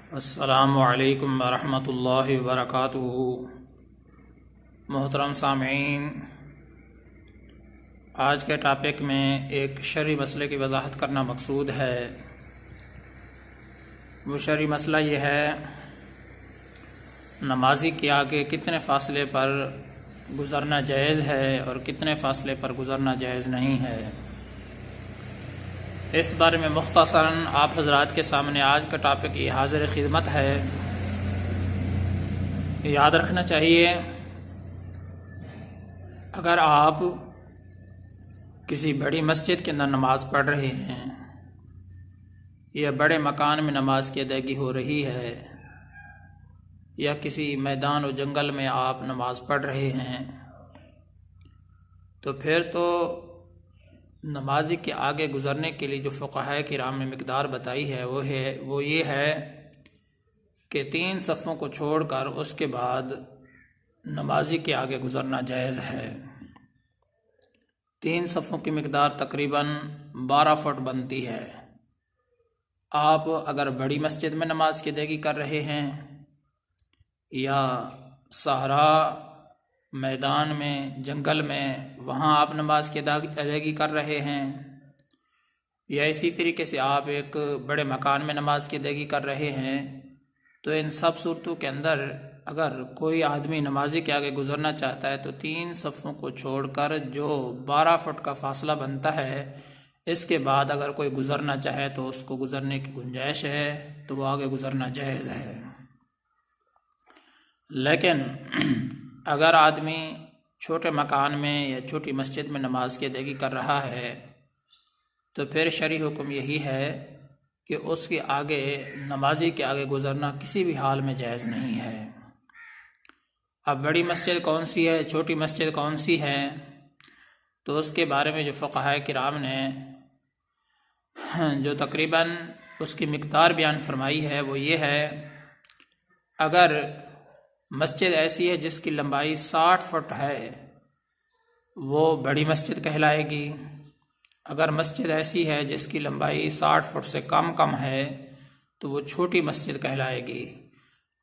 السلام علیکم ورحمۃ اللہ وبرکاتہ۔ محترم سامعین، آج کے ٹاپک میں ایک شرعی مسئلے کی وضاحت کرنا مقصود ہے۔ وہ شرعی مسئلہ یہ ہے، نمازی کے آگے کتنے فاصلے پر گزرنا جائز ہے اور کتنے فاصلے پر گزرنا جائز نہیں ہے۔ اس بارے میں مختصراً آپ حضرات کے سامنے آج کا ٹاپک یہ حاضر خدمت ہے۔ یاد رکھنا چاہیے، اگر آپ کسی بڑی مسجد کے اندر نماز پڑھ رہے ہیں یا بڑے مکان میں نماز کی ادائیگی ہو رہی ہے یا کسی میدان و جنگل میں آپ نماز پڑھ رہے ہیں، تو پھر تو نمازی کے آگے گزرنے کے لیے جو فقہائے کرام نے مقدار بتائی ہے وہ یہ ہے کہ 3 صفوں کو چھوڑ کر اس کے بعد نمازی کے آگے گزرنا جائز ہے۔ 3 صفوں کی مقدار تقریباً 12 فٹ بنتی ہے۔ آپ اگر بڑی مسجد میں نماز کی ادائیگی کر رہے ہیں یا صحرا میدان میں جنگل میں وہاں آپ نماز کی ادائیگی کر رہے ہیں، یا اسی طریقے سے آپ ایک بڑے مکان میں نماز کی ادائیگی کر رہے ہیں، تو ان سب صورتوں کے اندر اگر کوئی آدمی نمازی کے آگے گزرنا چاہتا ہے تو 3 صفوں کو چھوڑ کر جو 12 فٹ کا فاصلہ بنتا ہے، اس کے بعد اگر کوئی گزرنا چاہے تو اس کو گزرنے کی گنجائش ہے، تو وہ آگے گزرنا جائز ہے۔ لیکن اگر آدمی چھوٹے مکان میں یا چھوٹی مسجد میں نماز کی ادائیگی کر رہا ہے تو پھر شرعی حکم یہی ہے کہ اس کے آگے نمازی کے آگے گزرنا کسی بھی حال میں جائز نہیں ہے۔ اب بڑی مسجد کون سی ہے، چھوٹی مسجد کون سی ہے، تو اس کے بارے میں جو فقہائے کرام نے جو تقریباً اس کی مقدار بیان فرمائی ہے وہ یہ ہے، اگر مسجد ایسی ہے جس کی لمبائی 60 فٹ ہے وہ بڑی مسجد کہلائے گی۔ اگر مسجد ایسی ہے جس کی لمبائی 60 فٹ سے کم ہے تو وہ چھوٹی مسجد کہلائے گی۔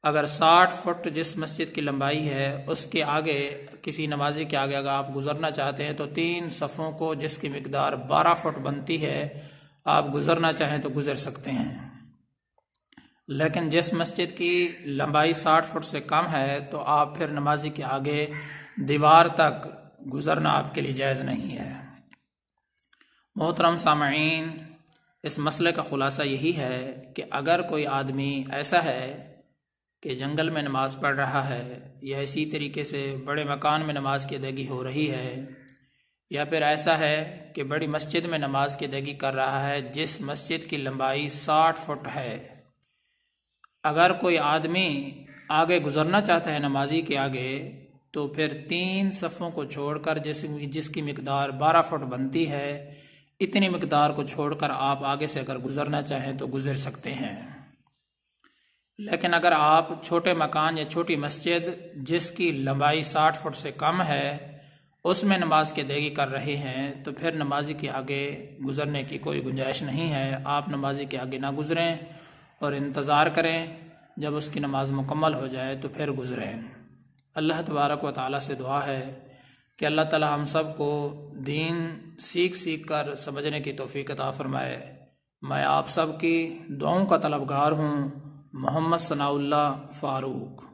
اگر 60 فٹ جس مسجد کی لمبائی ہے اس کے آگے کسی نمازی کے آگے اگر آپ گزرنا چاہتے ہیں تو 3 صفوں کو جس کی مقدار 12 فٹ بنتی ہے آپ گزرنا چاہیں تو گزر سکتے ہیں۔ لیکن جس مسجد کی لمبائی 60 فٹ سے کم ہے تو آپ پھر نمازی کے آگے دیوار تک گزرنا آپ کے لیے جائز نہیں ہے۔ محترم سامعین، اس مسئلے کا خلاصہ یہی ہے کہ اگر کوئی آدمی ایسا ہے کہ جنگل میں نماز پڑھ رہا ہے یا اسی طریقے سے بڑے مکان میں نماز کی ادائیگی ہو رہی ہے، یا پھر ایسا ہے کہ بڑی مسجد میں نماز کی ادائیگی کر رہا ہے جس مسجد کی لمبائی 60 فٹ ہے، اگر کوئی آدمی آگے گزرنا چاہتا ہے نمازی کے آگے تو پھر 3 صفوں کو چھوڑ کر جس کی مقدار 12 فٹ بنتی ہے، اتنی مقدار کو چھوڑ کر آپ آگے سے اگر گزرنا چاہیں تو گزر سکتے ہیں۔ لیکن اگر آپ چھوٹے مکان یا چھوٹی مسجد جس کی لمبائی 60 فٹ سے کم ہے اس میں نماز کی ادائیگی کر رہے ہیں تو پھر نمازی کے آگے گزرنے کی کوئی گنجائش نہیں ہے۔ آپ نمازی کے آگے نہ گزریں اور انتظار کریں جب اس کی نماز مکمل ہو جائے تو پھر گزریں۔ اللہ تبارک و تعالیٰ سے دعا ہے کہ اللہ تعالیٰ ہم سب کو دین سیکھ کر سمجھنے کی توفیق عطا فرمائے۔ میں آپ سب کی دعاؤں کا طلبگار ہوں۔ محمد ثناء اللہ فاروق۔